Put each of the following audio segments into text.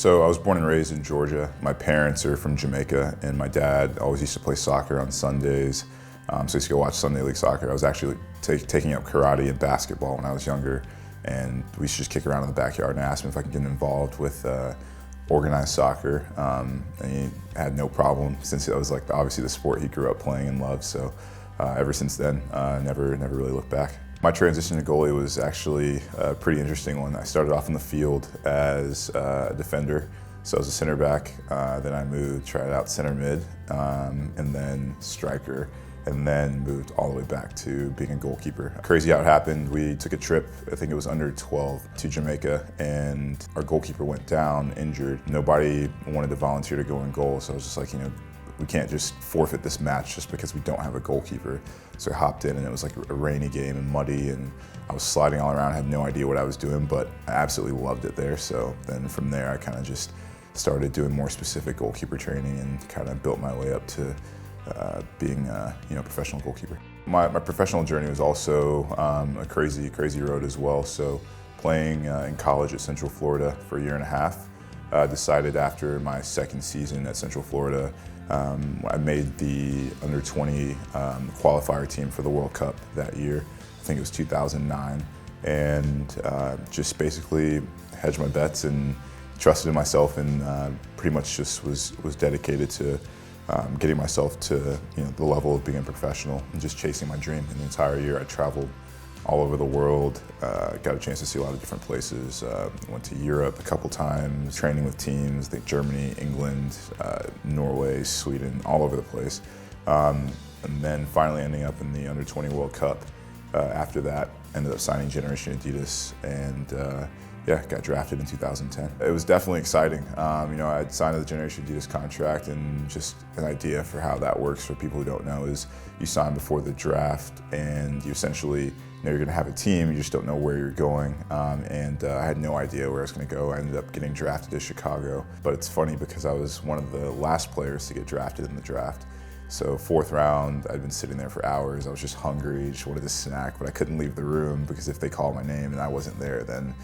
So I was born and raised in Georgia. My parents are from Jamaica, and my dad always used to play soccer on Sundays. So I used to go watch Sunday League soccer. I was actually taking up karate and basketball when I was younger, and we used to just kick around in the backyard, and I asked him if I could get involved with organized soccer, and he had no problem since it was like obviously the sport he grew up playing and loved. So ever since then, never really looked back. My transition to goalie was actually a pretty interesting one. I started off in the field as a defender, so I was a center back. Then I moved, tried out center mid, and then striker, and then moved all the way back to being a goalkeeper. Crazy how it happened. We took a trip, I think it was under 12, to Jamaica, and our goalkeeper went down injured. Nobody wanted to volunteer to go in goal, so I was just like, we can't just forfeit this match just because we don't have a goalkeeper. So I hopped in, and it was like a rainy game and muddy, and I was sliding all around, had no idea what I was doing, but I absolutely loved it there. So then from there, I kind of just started doing more specific goalkeeper training and kind of built my way up to being a professional goalkeeper. My professional journey was also a crazy road as well. So playing in college at Central Florida for a year and a half, decided after my second season at Central Florida, I made the under-20 qualifier team for the World Cup that year. I think it was 2009, and just basically hedged my bets and trusted in myself, and pretty much just was dedicated to getting myself to the level of being a professional and just chasing my dream. In the entire year, I traveled all over the world, got a chance to see a lot of different places. Went to Europe a couple times, training with teams, I think Germany, England, Norway, Sweden, all over the place. And then finally ending up in the Under-20 World Cup. After that, ended up signing Generation Adidas, and got drafted in 2010. It was definitely exciting. I'd signed the Generation Adidas contract, and just an idea for how that works for people who don't know is you sign before the draft, and you essentially you're going to have a team, you just don't know where you're going. I had no idea where I was going to go. I ended up getting drafted to Chicago, but it's funny because I was one of the last players to get drafted in the draft. So fourth round, I'd been sitting there for hours. I was just hungry, just wanted a snack, but I couldn't leave the room because if they called my name and I wasn't there, then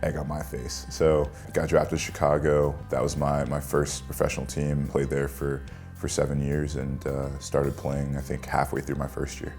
egg on my face. So got drafted to Chicago. That was my first professional team. Played there for 7 years, and started playing, I think, halfway through my first year.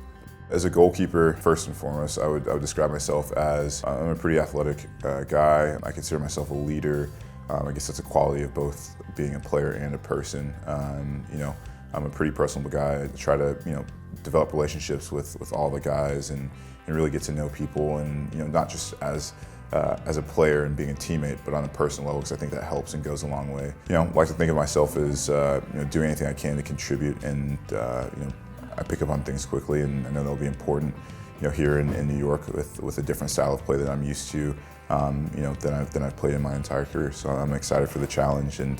As a goalkeeper, first and foremost, I would describe myself as I'm a pretty athletic guy. I consider myself a leader. I guess that's a quality of both being a player and a person. I'm a pretty personable guy. I try to develop relationships with all the guys and really get to know people, and not just as a player and being a teammate, but on a personal level, because I think that helps and goes a long way. I like to think of myself as doing anything I can to contribute, and I pick up on things quickly, and I know they'll be important. Here in New York with a different style of play that I'm used to, than I've played in my entire career. So I'm excited for the challenge, and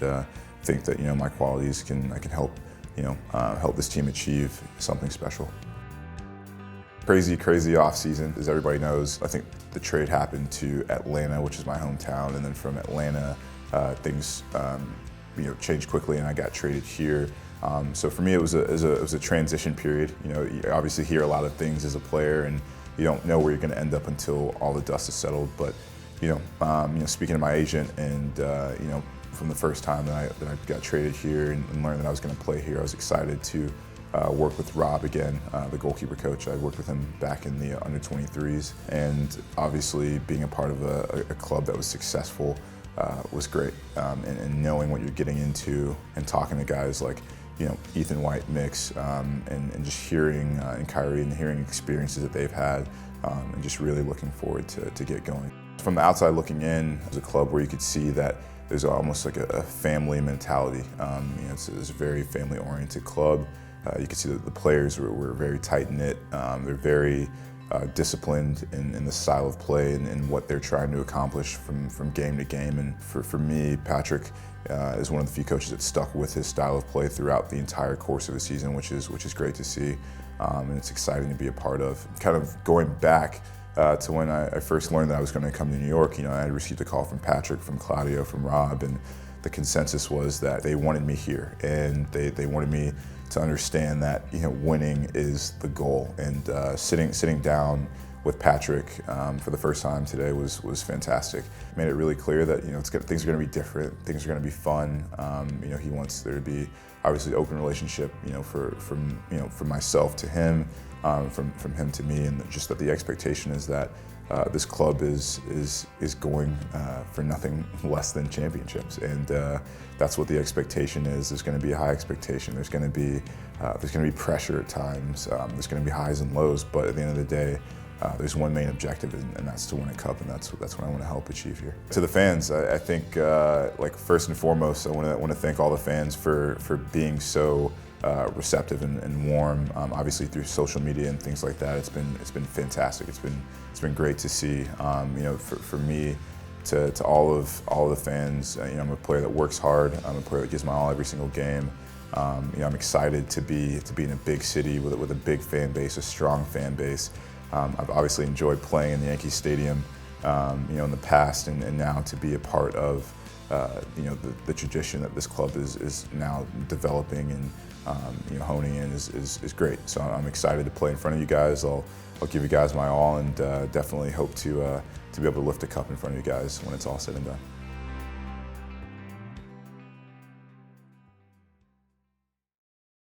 think that my qualities I can help help this team achieve something special. Crazy off season. As everybody knows, I think the trade happened to Atlanta, which is my hometown, and then from Atlanta, things changed quickly, and I got traded here. So for me, it was a transition period. You obviously hear a lot of things as a player, and you don't know where you're going to end up until all the dust is settled. But speaking to my agent, and from the first time that I got traded here and learned that I was going to play here, I was excited to work with Rob again, the goalkeeper coach. I worked with him back in the under-23s, and obviously being a part of a club that was successful was great. And knowing what you're getting into, and talking to guys like Ethan White, Mix, and just hearing and Kyrie, and hearing experiences that they've had, and just really looking forward to get going. From the outside looking in, it was a club where you could see that there's almost like a family mentality. It's a very family-oriented club. You can see that the players were very tight-knit. They're very disciplined in the style of play and what they're trying to accomplish from game to game. And for me, Patrick is one of the few coaches that stuck with his style of play throughout the entire course of the season, which is great to see, and it's exciting to be a part of. Kind of going back to when I first learned that I was going to come to New York, I had received a call from Patrick, from Claudio, from Rob, and the consensus was that they wanted me here, and they wanted me to understand that winning is the goal. And sitting down with Patrick for the first time today was fantastic. Made it really clear that things are going to be different, things are going to be fun. He wants there to be obviously open relationship, from myself to him, from him to me, and just that the expectation is that this club is going for nothing less than championships, and that's what the expectation is. There's going to be a high expectation. There's going to be pressure at times. There's going to be highs and lows, but at the end of the day, there's one main objective, and that's to win a cup, and that's what I want to help achieve here. To the fans, I think like first and foremost, I want to thank all the fans for being so receptive and warm. Obviously through social media and things like that, it's been fantastic. It's been great to see. For me, to all of the fans, I'm a player that works hard. I'm a player that gives my all every single game. I'm excited to be in a big city with a big fan base, a strong fan base. I've obviously enjoyed playing in the Yankee Stadium, in the past, and now to be a part of, the tradition that this club is now developing and honing in is great. So I'm excited to play in front of you guys. I'll give you guys my all, and definitely hope to be able to lift a cup in front of you guys when it's all said and done.